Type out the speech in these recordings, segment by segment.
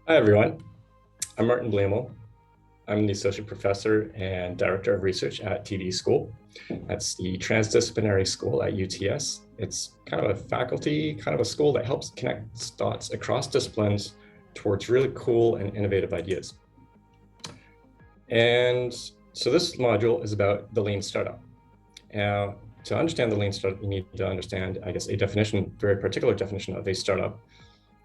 Hi, everyone. I'm Martin Blamel. I'm the Associate Professor and Director of Research at TD School. That's the transdisciplinary school at UTS. It's kind of a faculty, kind of a school that helps connect dots across disciplines towards really cool and innovative ideas. And so this module is about the lean startup. Now, to understand the lean startup, you need to understand, I guess, a definition, very particular definition of a startup,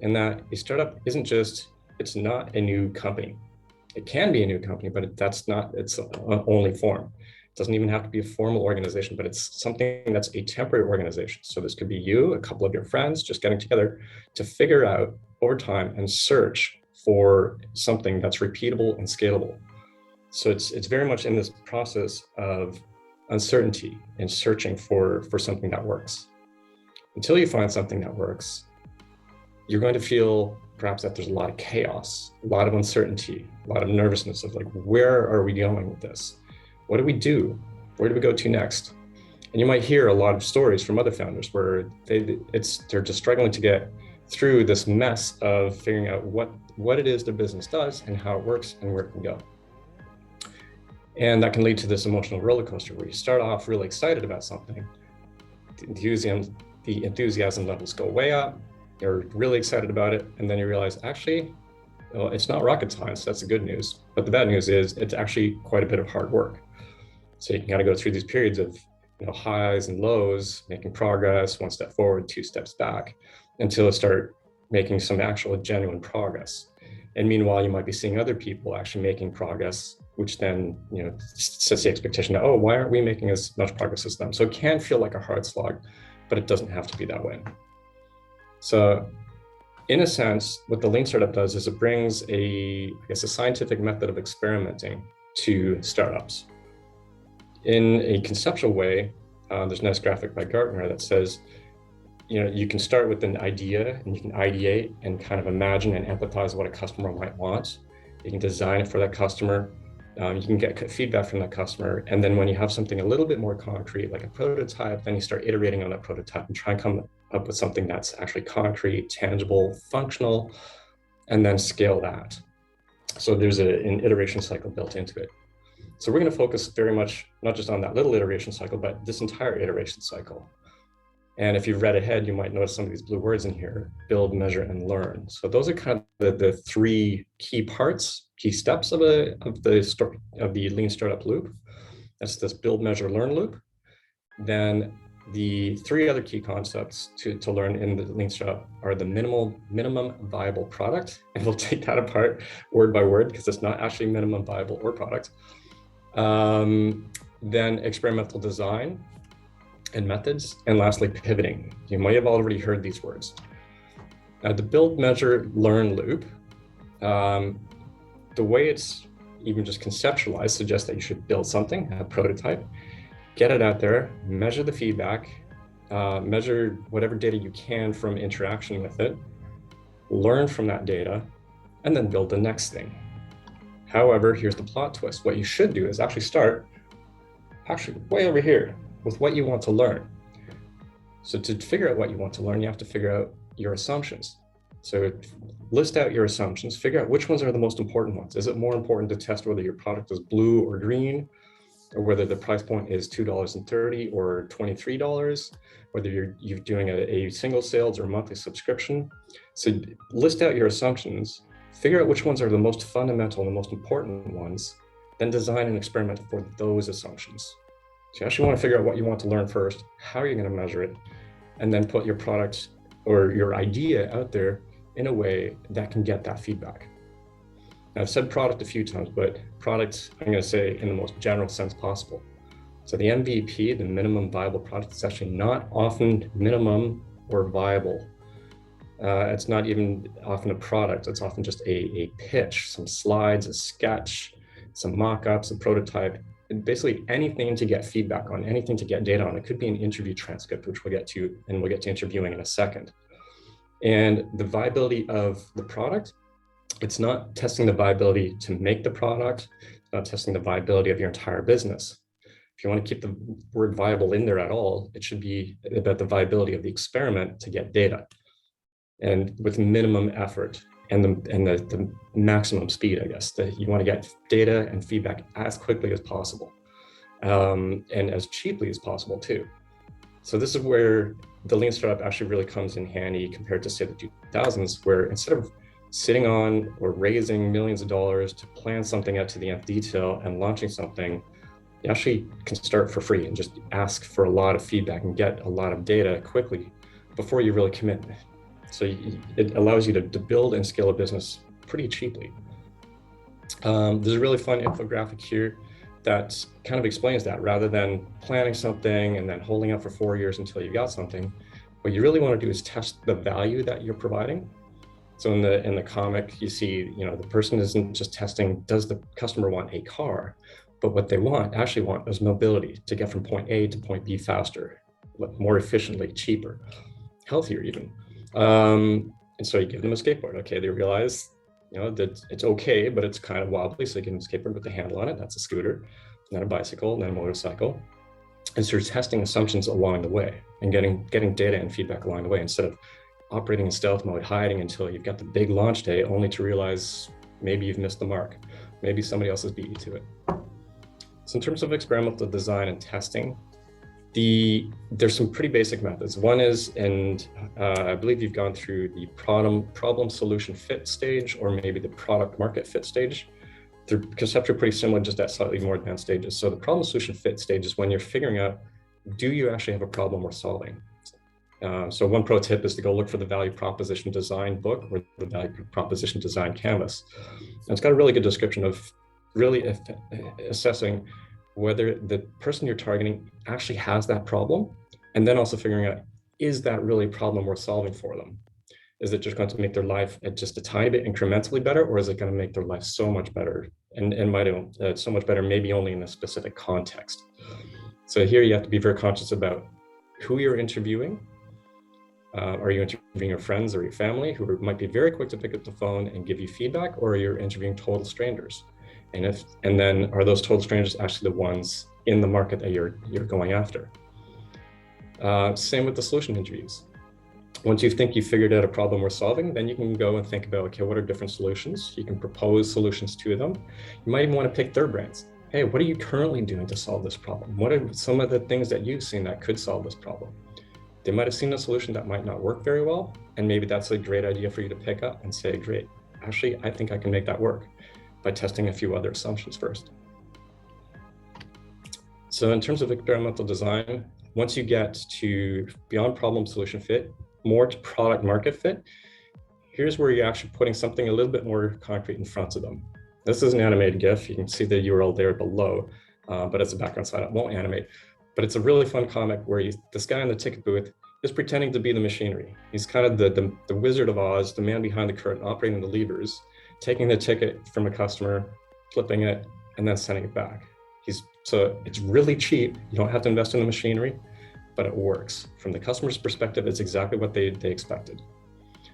in that a startup isn't just, it's not a new company. It can be a new company, but that's not its only form. It doesn't even have to be a formal organization, but it's something that's a temporary organization. So this could be you, a couple of your friends, just getting together to figure out over time and search for something that's repeatable and scalable. So it's very much in this process of uncertainty and searching for something that works. Until you find something that works, you're going to feel perhaps that there's a lot of chaos, a lot of uncertainty, a lot of nervousness of like, where are we going with this? What do we do? Where do we go to next? And you might hear a lot of stories from other founders where they're just struggling to get through this mess of figuring out what it is their business does and how it works and where it can go. And that can lead to this emotional roller coaster where you start off really excited about something. The enthusiasm levels go way up. You're really excited about it. And then you realize, actually, well, it's not rocket science. That's the good news. But the bad news is it's actually quite a bit of hard work. So you can kind of go through these periods of highs and lows, making progress, one step forward, two steps back, until you start making some actual genuine progress. And meanwhile, you might be seeing other people actually making progress, which then sets the expectation that, oh, why aren't we making as much progress as them? So it can feel like a hard slog, but it doesn't have to be that way. So in a sense, what the lean startup does is it brings a scientific method of experimenting to startups. In a conceptual way, there's a nice graphic by Gartner that says, you can start with an idea and you can ideate and kind of imagine and empathize what a customer might want. You can design it for that customer. You can get feedback from that customer. And then when you have something a little bit more concrete, like a prototype, then you start iterating on that prototype and try and come up with something that's actually concrete, tangible, functional, and then scale that. So there's an iteration cycle built into it. So we're going to focus very much, not just on that little iteration cycle, but this entire iteration cycle. And if you've read ahead, you might notice some of these blue words in here: build, measure, and learn. So those are kind of the three key parts, key steps of the lean startup loop. That's this build, measure, learn loop. Then the three other key concepts to learn in the lean startup are the minimum viable product. And we'll take that apart word by word because it's not actually minimum viable or product. Then experimental design and methods, and lastly, pivoting. You might have already heard these words. Now, the build, measure, learn loop, the way it's even just conceptualized suggests that you should build something, a prototype, get it out there, measure the feedback, measure whatever data you can from interaction with it, learn from that data, and then build the next thing. However, here's the plot twist. What you should do is actually start way over here with what you want to learn. So to figure out what you want to learn, you have to figure out your assumptions. So list out your assumptions, figure out which ones are the most important ones. Is it more important to test whether your product is blue or green, or whether the price point is $2.30 or $23, whether you're doing a single sales or monthly subscription? So list out your assumptions, figure out which ones are the most fundamental and the most important ones, then design an experiment for those assumptions. So you actually want to figure out what you want to learn first, how are you going to measure it, and then put your product or your idea out there in a way that can get that feedback. Now, I've said product a few times, but product, I'm going to say in the most general sense possible. So the MVP, the minimum viable product, is actually not often minimum or viable. It's not even often a product. It's often just a pitch, some slides, a sketch, some mock-ups, a prototype, and basically anything to get feedback on, anything to get data on. It could be an interview transcript, which we'll get to, and we'll get to interviewing in a second. And the viability of the product, it's not testing the viability to make the product, it's not testing the viability of your entire business. If you want to keep the word viable in there at all, it should be about the viability of the experiment to get data, and with minimum effort the maximum speed, I guess. That you want to get data and feedback as quickly as possible, and as cheaply as possible too. So this is where the lean startup actually really comes in handy compared to, say, the 2000s, where instead of sitting on or raising millions of dollars to plan something out to the nth detail and launching something, you actually can start for free and just ask for a lot of feedback and get a lot of data quickly before you really commit. So it allows you to build and scale a business pretty cheaply. There's a really fun infographic here that kind of explains that. Rather than planning something and then holding out for 4 years until you got something, what you really want to do is test the value that you're providing. So in the comic, you see, the person isn't just testing, does the customer want a car, but what they actually want is mobility to get from point A to point B faster, more efficiently, cheaper, healthier even. And so you give them a skateboard. Okay, they realize, that it's okay, but it's kind of wobbly. So you give them a skateboard with a handle on it. That's a scooter, not a bicycle, not a motorcycle. And so you're testing assumptions along the way and getting data and feedback along the way, instead of operating in stealth mode, hiding until you've got the big launch day, only to realize maybe you've missed the mark. Maybe somebody else has beat you to it. So in terms of experimental design and testing, there's some pretty basic methods. One is, and I believe you've gone through the problem solution fit stage, or maybe the product market fit stage. They're conceptually pretty similar, just at slightly more advanced stages. So the problem solution fit stage is when you're figuring out, do you actually have a problem worth solving? So one pro tip is to go look for the value proposition design book or the value proposition design canvas. And it's got a really good description of really assessing whether the person you're targeting actually has that problem, and then also figuring out, is that really a problem worth solving for them? Is it just going to make their life just a tiny bit incrementally better, or is it going to make their life so much better, and might so much better maybe only in a specific context? So here you have to be very conscious about who you're interviewing. Are you interviewing your friends or your family who might be very quick to pick up the phone and give you feedback, or are you interviewing total strangers? And then are those total strangers actually the ones in the market that you're going after? Same with the solution interviews. Once you think you figured out a problem worth solving, then you can go and think about, okay, what are different solutions? You can propose solutions to them. You might even want to pick their brains. Hey, what are you currently doing to solve this problem? What are some of the things that you've seen that could solve this problem? They might have seen a solution that might not work very well, and maybe that's a great idea for you to pick up and say, great, actually, I think I can make that work, by testing a few other assumptions first. So in terms of experimental design, once you get to beyond problem solution fit, more to product market fit, here's where you're actually putting something a little bit more concrete in front of them. This is an animated GIF. You can see the URL there below, but it's a background slide. It won't animate, but it's a really fun comic where this guy in the ticket booth is pretending to be the machinery. He's kind of the Wizard of Oz, the man behind the curtain, operating the levers, taking the ticket from a customer, flipping it, and then sending it back. So it's really cheap. You don't have to invest in the machinery, but it works. From the customer's perspective, it's exactly what they expected.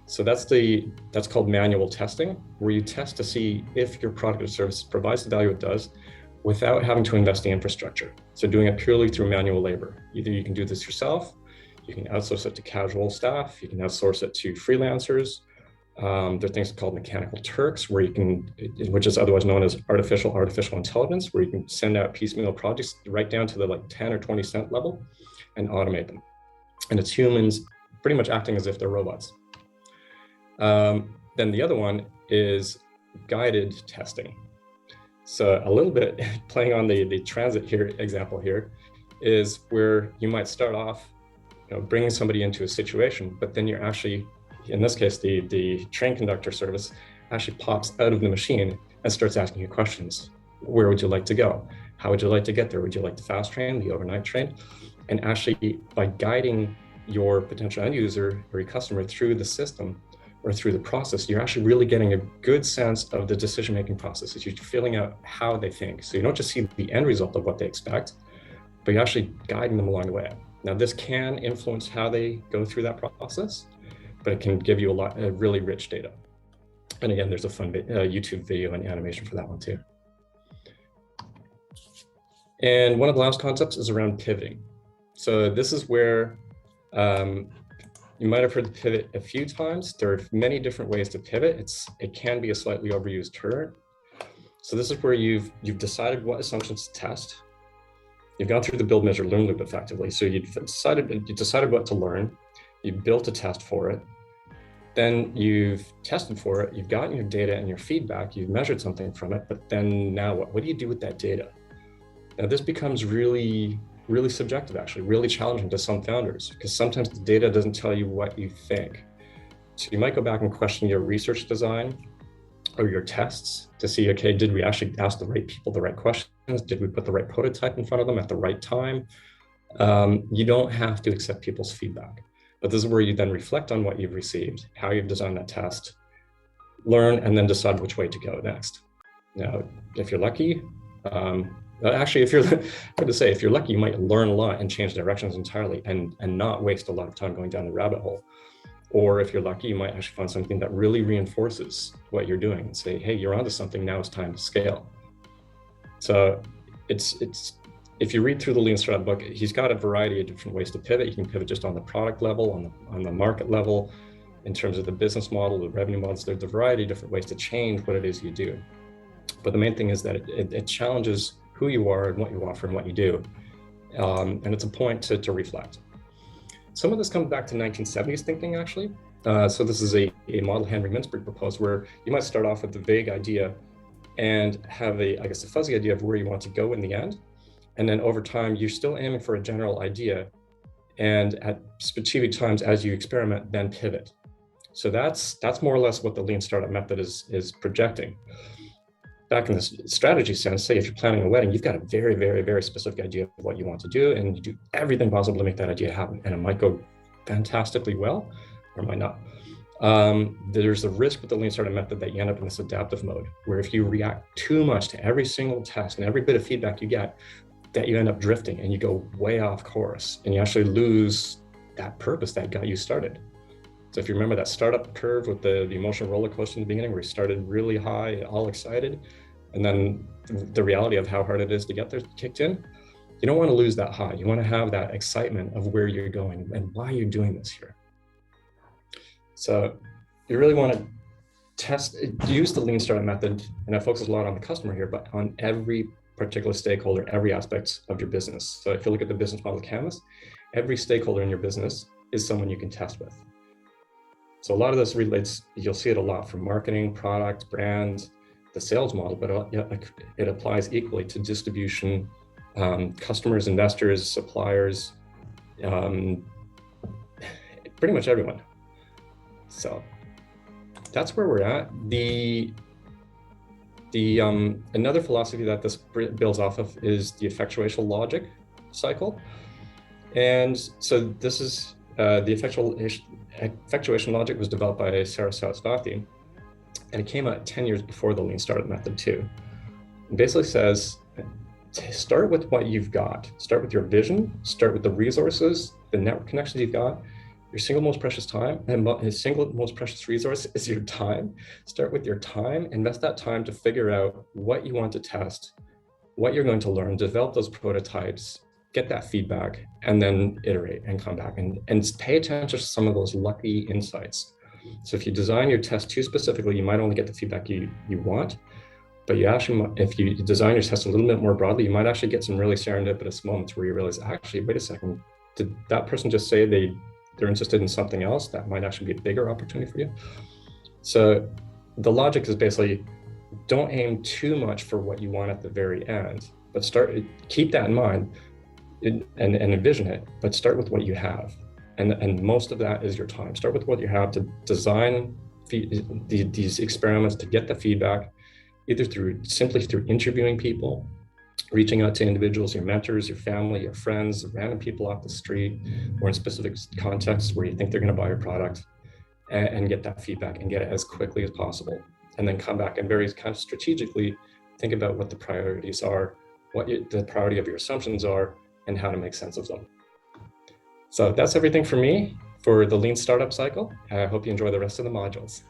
So that's called manual testing, where you test to see if your product or service provides the value it does without having to invest in infrastructure. So doing it purely through manual labor. Either you can do this yourself, you can outsource it to casual staff, you can outsource it to freelancers. There are things called mechanical Turks, which is otherwise known as artificial intelligence, where you can send out piecemeal projects right down to the 10 or 20 cent level and automate them. And it's humans pretty much acting as if they're robots. Then the other one is guided testing. So a little bit playing on the transit here example here is where you might start off, bringing somebody into a situation, but then you're actually, in this case, the train conductor service actually pops out of the machine and starts asking you questions. Where would you like to go? How would you like to get there? Would you like the fast train, the overnight train? And actually, by guiding your potential end user or your customer through the system or through the process, you're actually really getting a good sense of the decision-making process. You're feeling out how they think. So you don't just see the end result of what they expect, but you're actually guiding them along the way. Now, this can influence how they go through that process, but it can give you a lot of really rich data. And again, there's a fun YouTube video and animation for that one too. And one of the last concepts is around pivoting. So this is where You might have heard the pivot a few times. There are many different ways to pivot. It can be a slightly overused term. So this is where you've decided what assumptions to test. You've gone through the build, measure, learn loop effectively. So you decided what to learn. You built a test for it. Then you've tested for it. You've gotten your data and your feedback. You've measured something from it. But then now what? What do you do with that data? Now this becomes really subjective, actually, really challenging to some founders, because sometimes the data doesn't tell you what you think. So you might go back and question your research design or your tests to see, okay, did we actually ask the right people the right questions? Did we put the right prototype in front of them at the right time? You don't have to accept people's feedback, but this is where you then reflect on what you've received, how you've designed that test, learn, and then decide which way to go next. Now, if you're lucky, actually, if you're lucky, you might learn a lot and change directions entirely and not waste a lot of time going down the rabbit hole. Or if you're lucky, you might actually find something that really reinforces what you're doing and say, hey, you're onto something, now it's time to scale. So if you read through the Lean Startup book, he's got a variety of different ways to pivot. You can pivot just on the product level, on the market level, in terms of the business model, the revenue models. There's a variety of different ways to change what it is you do. But the main thing is that it challenges who you are and what you offer and what you do. And it's a point to reflect. Some of this comes back to 1970s thinking, actually. So this is a model Henry Mintzberg proposed, where you might start off with a vague idea and have a fuzzy idea of where you want to go in the end. And then over time, you're still aiming for a general idea. And at specific times, as you experiment, then pivot. So that's more or less what the Lean Startup method is projecting. Back in the strategy sense, say if you're planning a wedding, you've got a very, very, very specific idea of what you want to do, and you do everything possible to make that idea happen. And it might go fantastically well, or it might not. There's a risk with the Lean Startup method that you end up in this adaptive mode, where if you react too much to every single test and every bit of feedback you get, that you end up drifting and you go way off course, and you actually lose that purpose that got you started. So if you remember that startup curve with the emotional roller coaster in the beginning, where you started really high, all excited, and then the reality of how hard it is to get there kicked in, you don't want to lose that high. You want to have that excitement of where you're going and why you're doing this here. So you really want to use the Lean Startup method, and I focus a lot on the customer here, but on every particular stakeholder, every aspect of your business. So if you look at the business model canvas, every stakeholder in your business is someone you can test with. So a lot of this relates, you'll see it a lot from marketing, product, brand, the sales model, but it applies equally to distribution, customers, investors, suppliers, pretty much everyone. So that's where we're at. Another philosophy that this builds off of is the effectuation logic cycle. And so this is the effectuation logic was developed by Sarah Saraswati, and it came out 10 years before the Lean Startup method too. It basically says, start with what you've got. Start with your vision, start with the resources, the network connections you've got. Your single most precious time, and his single most precious resource is your time. Start with your time, invest that time to figure out what you want to test, what you're going to learn, develop those prototypes, get that feedback, and then iterate and come back and pay attention to some of those lucky insights. So if you design your test too specifically, you might only get the feedback you want, but you actually, if you design your test a little bit more broadly, you might actually get some really serendipitous moments where you realize, actually, wait a second, did that person just say they're interested in something else? That might actually be a bigger opportunity for you. So the logic is basically, don't aim too much for what you want at the very end, but keep that in mind and envision it, but start with what you have. And most of that is your time. Start with what you have to design these experiments, to get the feedback, either simply through interviewing people, reaching out to individuals, your mentors, your family, your friends, random people off the street, or in specific contexts where you think they're going to buy your product, and get that feedback and get it as quickly as possible. And then come back and very kind of strategically think about what the priorities are, what the priority of your assumptions are, and how to make sense of them. So that's everything for me for the Lean Startup cycle. I hope you enjoy the rest of the modules.